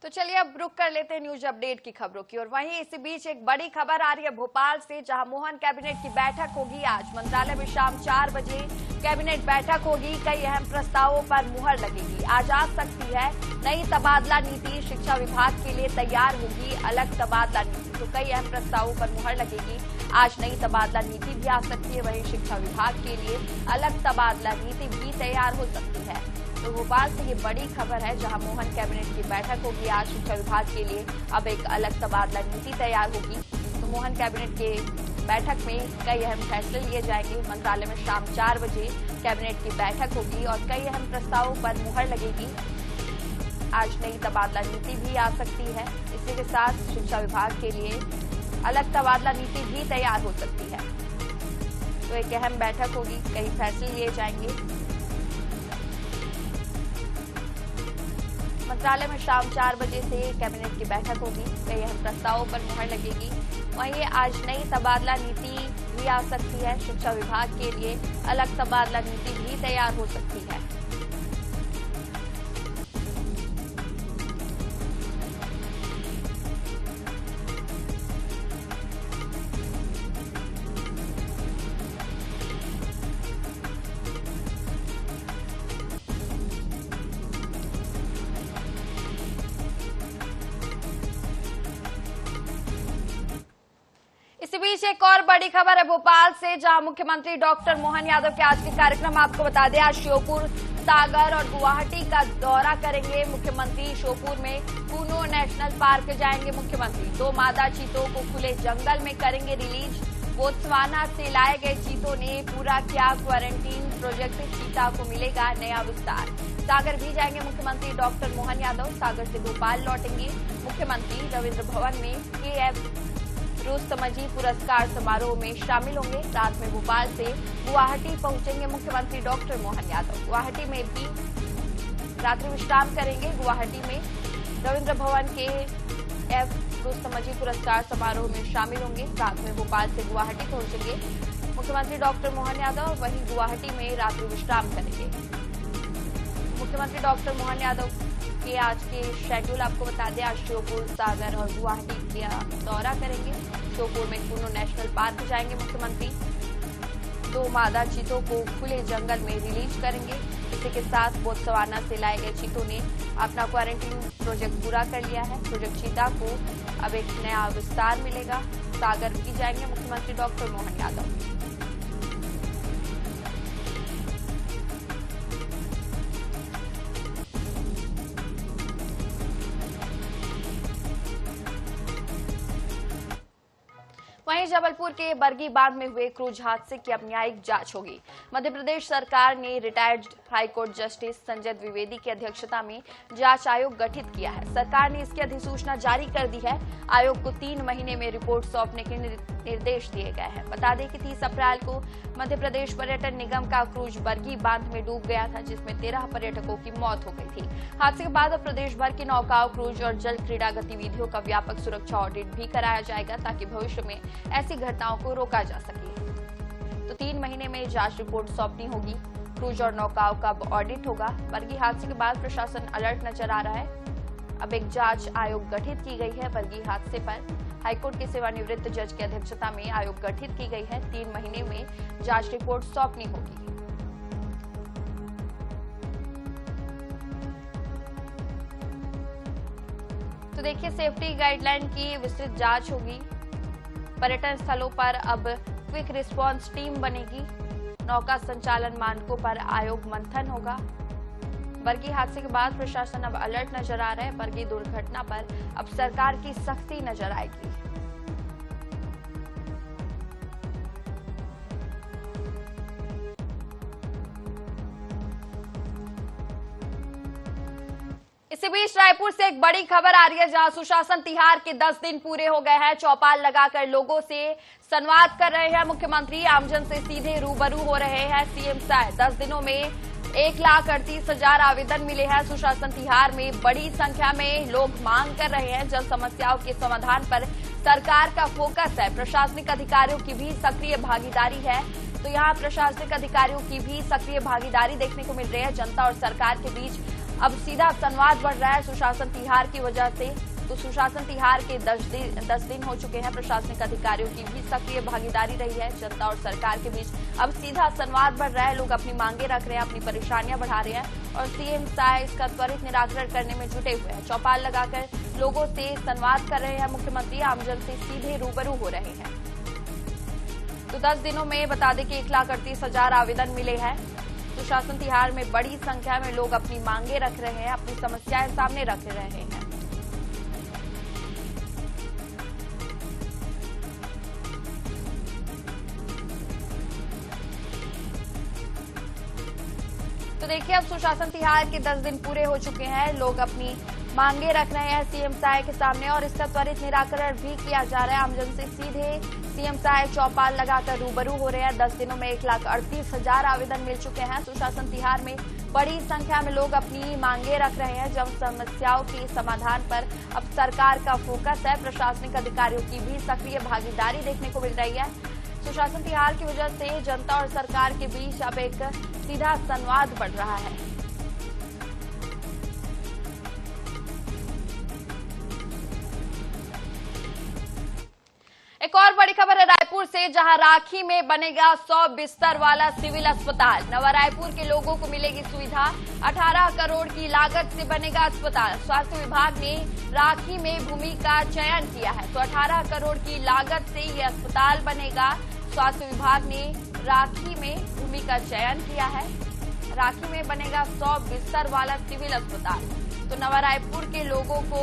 तो चलिए अब रुक कर लेते हैं न्यूज अपडेट की खबरों की। और वहीं इसी बीच एक बड़ी खबर आ रही है भोपाल से, जहां मोहन कैबिनेट की बैठक होगी आज। मंत्रालय में शाम 4 बजे कैबिनेट बैठक होगी। कई अहम प्रस्तावों पर मुहर लगेगी। आज आ सकती है नई तबादला नीति, शिक्षा विभाग के लिए तैयार होगी अलग तबादला नीति। तो कई अहम प्रस्तावों पर मुहर लगेगी। आज नई तबादला नीति भी आ सकती है, वहीं शिक्षा विभाग के लिए अलग तबादला नीति भी तैयार हो सकती है। तो भोपाल से ये बड़ी खबर है, जहां मोहन कैबिनेट की बैठक होगी आज। शिक्षा विभाग के लिए अब एक अलग तबादला नीति तैयार होगी। तो मोहन कैबिनेट के बैठक में कई अहम फैसले लिए जाएंगे। मंत्रालय में शाम 4 बजे कैबिनेट की बैठक होगी और कई अहम प्रस्तावों पर मुहर लगेगी। आज नई तबादला नीति भी आ सकती है। इसी के साथ शिक्षा विभाग के लिए अलग तबादला नीति भी तैयार हो सकती है। तो एक अहम बैठक होगी, कई फैसले लिए जाएंगे। मंत्रालय में शाम 4 बजे से कैबिनेट की बैठक होगी। कई अहम प्रस्तावों पर मुहर लगेगी। वहीं आज नई तबादला नीति भी आ सकती है। शिक्षा विभाग के लिए अलग तबादला नीति भी तैयार हो सकती है। इसी बीच एक और बड़ी खबर है भोपाल से, जहां मुख्यमंत्री डॉक्टर मोहन यादव के आज के कार्यक्रम आपको बता दें। आज श्योपुर, सागर और गुवाहाटी का दौरा करेंगे मुख्यमंत्री। श्योपुर में कूनो नेशनल पार्क जाएंगे मुख्यमंत्री। 2 मादा चीतों को खुले जंगल में करेंगे रिलीज। बोत्सवाना से लाए गए चीतों ने पूरा किया क्वारंटीन प्रोजेक्ट। चीता को मिलेगा नया विस्तार। सागर भी जाएंगे मुख्यमंत्री डॉक्टर मोहन यादव। सागर से भोपाल लौटेंगे मुख्यमंत्री। रविंद्र भवन में KF रुस्तमजी पुरस्कार समारोह में शामिल होंगे। रात में भोपाल से गुवाहाटी पहुंचेंगे मुख्यमंत्री डॉक्टर मोहन यादव। गुवाहाटी में भी रात्रि विश्राम करेंगे। गुवाहाटी में रविंद्र भवन के KF रुस्तमजी पुरस्कार समारोह में शामिल होंगे। रात में भोपाल से गुवाहाटी पहुंचेंगे मुख्यमंत्री डॉक्टर मोहन यादव। वहीं गुवाहाटी में रात्रि विश्राम करेंगे मुख्यमंत्री डॉक्टर मोहन यादव। के आज के शेड्यूल आपको बता दें। आज श्योपुर, सागर और गुवाहाटी का दौरा करेंगे। श्योपुर में कूनो नेशनल पार्क जाएंगे मुख्यमंत्री। 2 मादा चीतों को खुले जंगल में रिलीज करेंगे। इसी के साथ बोत्सवाना से लाए गए चीतों ने अपना क्वारंटीन प्रोजेक्ट पूरा कर लिया है। प्रोजेक्ट चीता को अब एक नया विस्तार मिलेगा। सागर भी जाएंगे मुख्यमंत्री डॉक्टर मोहन यादव। वहीं जबलपुर के बरगी बांध में हुए क्रूज हादसे की अब न्यायिक जांच होगी। मध्य प्रदेश सरकार ने retired high court justice Sanjay Dwivedi की अध्यक्षता में जांच आयोग गठित किया है। सरकार ने इसकी अधिसूचना जारी कर दी है। आयोग को 3 महीने में रिपोर्ट सौंपने के निर्देश दिए गए हैं। बता दें कि 30 अप्रैल को मध्य प्रदेश पर्यटन निगम का क्रूज बरगी बांध में डूब गया था, जिसमें 13 पर्यटकों की मौत हो गई थी। हादसे के बाद अब प्रदेश भर की नौकाओं, क्रूज और जल क्रीड़ा गतिविधियों का व्यापक सुरक्षा ऑडिट भी कराया जाएगा, ताकि भविष्य में ऐसी घटनाओं को रोका जा सके। तो 3 महीने में जांच रिपोर्ट सौंपनी होगी। क्रूज और नौकाओं का ऑडिट होगा। बरगी हादसे के बाद प्रशासन अलर्ट नजर आ रहा है। अब एक जांच आयोग गठित की गई है। बरगी हादसे पर हाईकोर्ट के सेवानिवृत्त जज की अध्यक्षता में आयोग गठित की गई है। 3 महीने में जांच रिपोर्ट सौंपनी होगी। तो देखिए, सेफ्टी गाइडलाइन की विस्तृत जांच होगी। पर्यटन स्थलों पर अब क्विक रिस्पांस टीम बनेगी। नौका संचालन मानकों पर आयोग मंथन होगा। बरगी हादसे के बाद प्रशासन अब अलर्ट नजर आ रहा है। बरगी दुर्घटना पर अब सरकार की सख्ती नजर आएगी। इसी बीच रायपुर से एक बड़ी खबर आ रही है, जहां सुशासन तिहार के 10 दिन पूरे हो गए हैं। चौपाल लगाकर लोगों से संवाद कर रहे हैं मुख्यमंत्री। आमजन से सीधे रूबरू हो रहे हैं सीएम साहब। 10 दिनों में 1,38,000 आवेदन मिले हैं। सुशासन तिहार में बड़ी संख्या में लोग मांग कर रहे हैं। जन समस्याओं के समाधान पर सरकार का फोकस है। प्रशासनिक अधिकारियों की भी सक्रिय भागीदारी है। तो यहाँ प्रशासनिक अधिकारियों की भी सक्रिय भागीदारी देखने को मिल रही है। जनता और सरकार के बीच अब सीधा संवाद बढ़ रहा है सुशासन तिहार की वजह से। तो सुशासन तिहार के 10 दिन हो चुके हैं। प्रशासनिक अधिकारियों की भी सक्रिय भागीदारी रही है। जनता और सरकार के बीच अब सीधा संवाद बढ़ रहा है। लोग अपनी मांगे रख रहे हैं, अपनी परेशानियां बढ़ा रहे हैं और सीएम सहाय इसका त्वरित निराकरण करने में जुटे हुए हैं। चौपाल लगाकर लोगों से संवाद कर रहे हैं मुख्यमंत्री, आमजन से सीधे रूबरू हो रहे हैं। तो 10 दिनों में बता दें कि 1,38,000 आवेदन मिले हैं। सुशासन तिहार में बड़ी संख्या में लोग अपनी मांगे रख रहे हैं, अपनी समस्याएं सामने रख रहे हैं। तो देखिए, अब सुशासन तिहार के 10 दिन पूरे हो चुके हैं। लोग अपनी मांगे रख रहे हैं सीएम सहाय के सामने और इसका त्वरित निराकरण भी किया जा रहा है। आमजन से सीधे सीएम सहाय चौपाल लगाकर रूबरू हो रहे हैं। 10 दिनों में 1,38,000 आवेदन मिल चुके हैं। सुशासन तिहार में बड़ी संख्या में लोग अपनी मांगे रख रहे हैं। जन समस्याओं के समाधान पर अब सरकार का फोकस है। प्रशासनिक अधिकारियों की भी सक्रिय भागीदारी देखने को मिल रही है। सुशासन तिहार की वजह से जनता और सरकार के बीच अब एक सीधा संवाद बढ़ रहा है। एक और बड़ी खबर है रायपुर से, जहां राखी में बनेगा 100 बिस्तर वाला सिविल अस्पताल। नवा रायपुर के लोगों को मिलेगी सुविधा। 18 करोड़ की लागत से बनेगा अस्पताल। स्वास्थ्य विभाग ने राखी में भूमि का चयन किया है, तो 18 करोड़ की लागत से ये अस्पताल बनेगा। स्वास्थ्य विभाग ने राखी में भूमि का चयन किया है। राखी में बनेगा 100 बिस्तर वाला सिविल अस्पताल। तो नवा रायपुर के लोगों को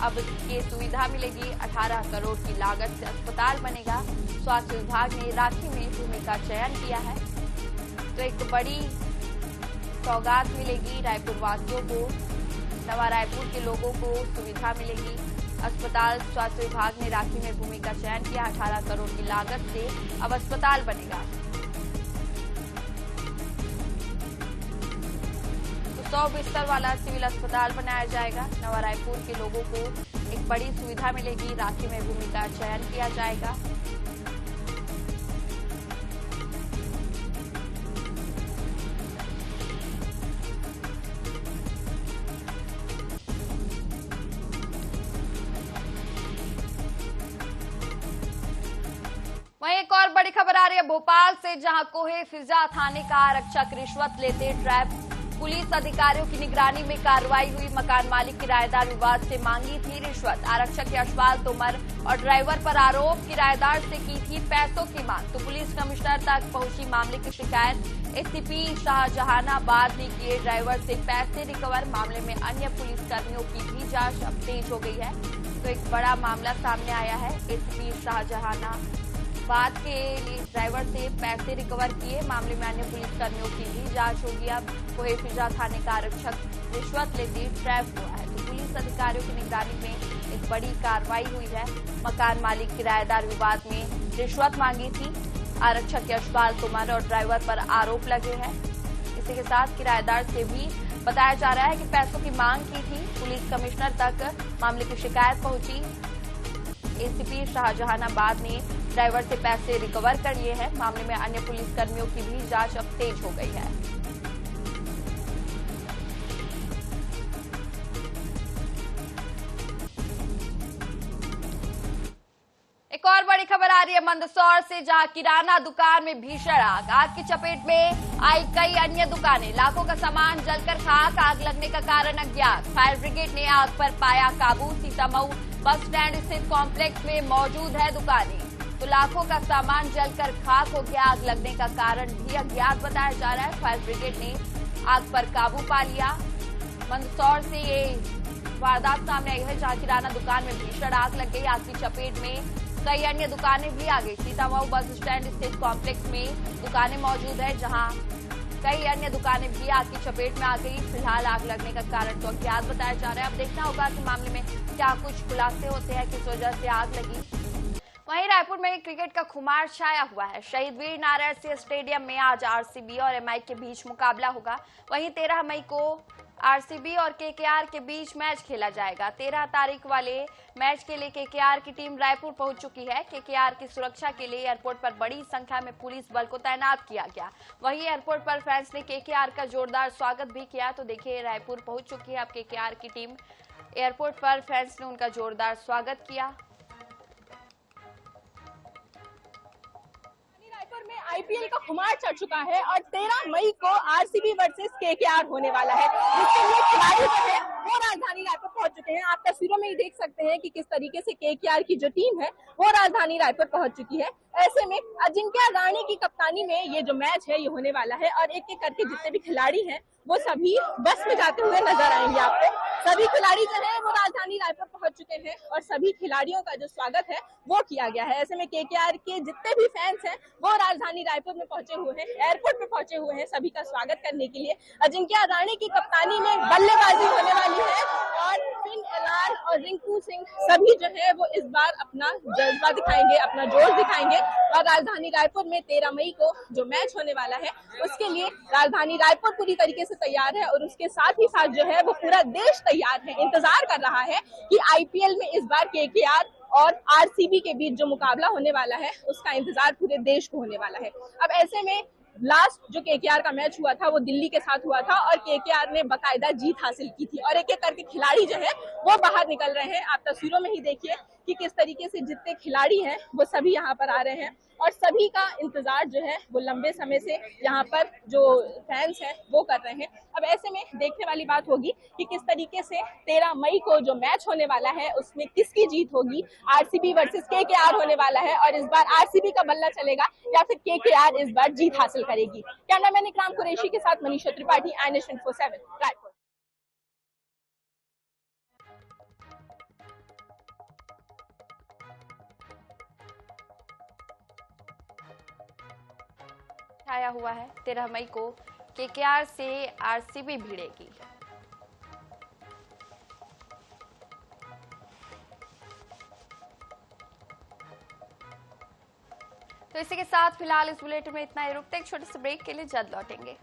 अब ये सुविधा मिलेगी। 18 करोड़ की लागत से अस्पताल बनेगा। स्वास्थ्य विभाग ने राखी में भूमि का चयन किया है, तो एक बड़ी सौगात मिलेगी रायपुर वासियों को। नवा रायपुर के लोगों को सुविधा मिलेगी। अस्पताल स्वास्थ्य विभाग ने राखी में भूमि का चयन किया। 18 करोड़ की लागत से अब अस्पताल बनेगा। 100 बिस्तर वाला सिविल अस्पताल बनाया जाएगा। नवा रायपुर के लोगों को एक बड़ी सुविधा मिलेगी। राखी में भूमि का चयन किया जाएगा। वहीं एक और बड़ी खबर आ रही है भोपाल से, जहां कोहे फिजा थाने का आरक्षक रिश्वत लेते ट्रैप। पुलिस अधिकारियों की निगरानी में कार्रवाई हुई। मकान मालिक किराएदार विवाद से मांगी थी रिश्वत। आरक्षक यशपाल तोमर और ड्राइवर पर आरोप, किराएदार से की थी पैसों की मांग। तो पुलिस कमिश्नर तक पहुंची मामले की शिकायत। एसीपी शाहजहानाबाद ने किए ड्राइवर से पैसे रिकवर। मामले में अन्य पुलिसकर्मियों की भी जांच अब तेज हो गई है। तो एक बड़ा मामला सामने आया है। एसीपी शाहजहानाबाद के लिए ड्राइवर से पैसे रिकवर किए। मामले में अन्य पुलिसकर्मियों की भी जांच होगी। अब कोहे फिजा थाने का आरक्षक रिश्वत लेते ट्रैप हुआ है। तो पुलिस अधिकारियों की निगरानी में एक बड़ी कार्रवाई हुई है। मकान मालिक किराएदार विवाद में रिश्वत मांगी थी। आरक्षक यशपाल तोमर और ड्राइवर पर आरोप लगे हैं। इसी के साथ किराएदार से भी बताया जा रहा है कि पैसों की मांग की थी। पुलिस कमिश्नर तक मामले की शिकायत पहुंची। एसीपी शाहजहानाबाद ने ड्राइवर से पैसे रिकवर कर लिए हैं। मामले में अन्य पुलिसकर्मियों की भी जांच अब तेज हो गई है। एक और बड़ी खबर आ रही है मंदसौर से, जहां किराना दुकान में भीषण आग। आग की चपेट में आई कई अन्य दुकानें। लाखों का सामान जलकर खाक। आग लगने का कारण अज्ञात। फायर ब्रिगेड ने आग पर पाया काबू। सीतामऊ बस स्टैंड स्थित कॉम्प्लेक्स में मौजूद है दुकानें। तो लाखों का सामान जलकर खाक हो गया। आग लगने का कारण भी अज्ञात बताया जा रहा है। फायर ब्रिगेड ने आग पर काबू पा लिया। मंदसौर से ये वारदात सामने आई है, जहां किराना दुकान में भीषण आग लग गई। आग की चपेट में कई अन्य दुकानें भी आ गई। सीतामऊ बस स्टैंड स्थित कॉम्प्लेक्स में दुकानें मौजूद है, जहां कई अन्य दुकानें भी आग की चपेट में आ गई। फिलहाल आग लगने का कारण तो अज्ञात बताया जा रहा है। अब देखना होगा कि मामले में क्या कुछ खुलासे होते हैं, किस वजह से आग लगी। वहीं रायपुर में क्रिकेट का खुमार छाया हुआ है। शहीद वीर नारायण सिंह स्टेडियम में आज आरसीबी और एमआई के बीच मुकाबला होगा। वहीं 13 मई को आरसीबी और केकेआर के बीच मैच खेला जाएगा। 13 तारीख वाले मैच के लिए केकेआर की टीम रायपुर पहुंच चुकी है। केकेआर की सुरक्षा के लिए एयरपोर्ट पर बड़ी संख्या में पुलिस बल को तैनात किया गया। वहीं एयरपोर्ट पर फैंस ने केकेआर का जोरदार स्वागत भी किया। तो देखिए, रायपुर पहुंच चुकी है अब केकेआर की टीम। एयरपोर्ट पर फैंस ने उनका जोरदार स्वागत किया। में आईपीएल का खुमार चढ़ चुका है और 13 मई को आरसीबी वर्सेस केकेआर होने वाला है, जिसके लिए खिलाड़ी जो है वो राजधानी रायपुर पहुंच चुके हैं। आप तस्वीरों में ही देख सकते हैं कि किस तरीके से केकेआर की जो टीम है वो राजधानी रायपुर पहुंच चुकी है। ऐसे में अजिंक्य राणे की कप्तानी में ये जो मैच है ये होने वाला है और एक एक करके जितने भी खिलाड़ी हैं वो सभी बस में जाते हुए नजर आएंगे आपको। सभी खिलाड़ी जो है वो राजधानी रायपुर पहुंच चुके हैं और सभी खिलाड़ियों का जो स्वागत है वो किया गया है। ऐसे में केकेआर के जितने भी फैंस हैं वो राजधानी रायपुर में पहुंचे हुए हैं, एयरपोर्ट पे पहुंचे हुए हैं सभी का स्वागत करने के लिए। अजिंक्य राणे की कप्तानी में बल्लेबाजी होने वाली है और फिन एलान और रिंकू सिंह सभी जो है वो इस बार अपना जज्बा दिखाएंगे, अपना जोश दिखाएंगे और राजधानी रायपुर में 13 मई को जो मैच होने वाला है उसके लिए राजधानी रायपुर पूरी तरीके से तैयार है और उसके साथ ही साथ जो है वो पूरा देश तैयार है, इंतजार कर रहा है कि आईपीएल में इस बार केकेआर और आरसीबी के बीच जो मुकाबला होने वाला है उसका इंतजार पूरे देश को होने वाला है। अब ऐसे में लास्ट जो केकेआर का मैच हुआ था वो दिल्ली के साथ हुआ था और केकेआर ने बाकायदा जीत हासिल की थी और एक एक करके खिलाड़ी जो है वो बाहर निकल रहे हैं। आप तस्वीरों में ही देखिए कि किस तरीके से जितने खिलाड़ी हैं वो सभी यहाँ पर आ रहे हैं और सभी का इंतजार जो है वो लंबे समय से यहाँ पर जो फैंस हैं वो कर रहे हैं। अब ऐसे में देखने वाली बात होगी कि किस तरीके से 13 मई को जो मैच होने वाला है उसमें किसकी जीत होगी। आरसीबी वर्सेस केकेआर होने वाला है और इस बार आरसीबी का बल्ला चलेगा या फिर केकेआर इस बार जीत हासिल करेगी। कैमरामैन इकराम कुरैशी के साथ मनीषा त्रिपाठी, INS 24/7 रायपुर। आया हुआ है 13 मई को केकेआर से आरसीबी भिड़ेगी। तो इसी के साथ फिलहाल इस बुलेटिन में इतना ही। रुकते एक छोटे से ब्रेक के लिए, जल्द लौटेंगे।